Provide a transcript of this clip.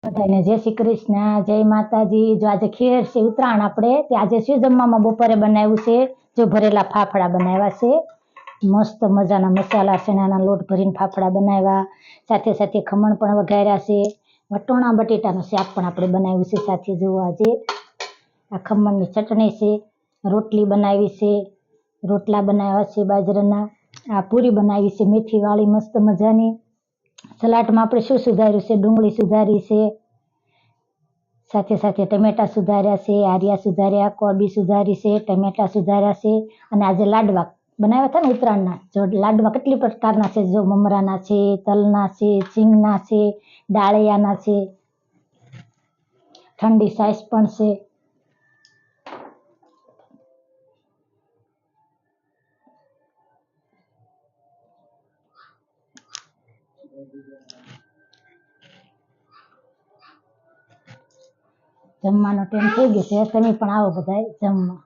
બધાને જય શ્રી કૃષ્ણ, જય માતાજી। જો આજે ખેર છે ઉત્તરાયણ, આપણે આજે શું જમવામાં બપોરે બનાવ્યું છે? જો ભરેલા ફાફડા બનાવ્યા છે, મસ્ત મજાના મસાલા ચણાના લોટ ભરીને ફાફડા બનાવ્યા, સાથે સાથે ખમણ પણ વઘાર્યા છે, વટોણા બટેટાનું શાક પણ આપણે બનાવ્યું છે સાથે। જુઓ આજે આ ખમણની ચટણી છે, રોટલી બનાવી છે, રોટલા બનાવ્યા છે બાજરાના, આ પૂરી બનાવી છે મેથીવાળી મસ્ત મજાની। સલાડમાં આપણે શું સુધાર્યું છે? ડુંગળી સુધારી છે, સાથે સાથે ટમેટા સુધાર્યા છે, આર્યા સુધાર્યા, કોબી સુધારી છે, ટમેટા સુધાર્યા છે, અને આજે લાડવા બનાવ્યા હતા ને ઉત્તરાયણના। જો લાડવા કેટલી પ્રકારના છે, જો મમરાના છે, તલના છે, સિંગના છે, ડાળિયાના છે, ઠંડી છાશ પણ છે। જમવાનો ટાઈમ થઈ ગયો છે, તમે પણ આવો બધાય જમવા।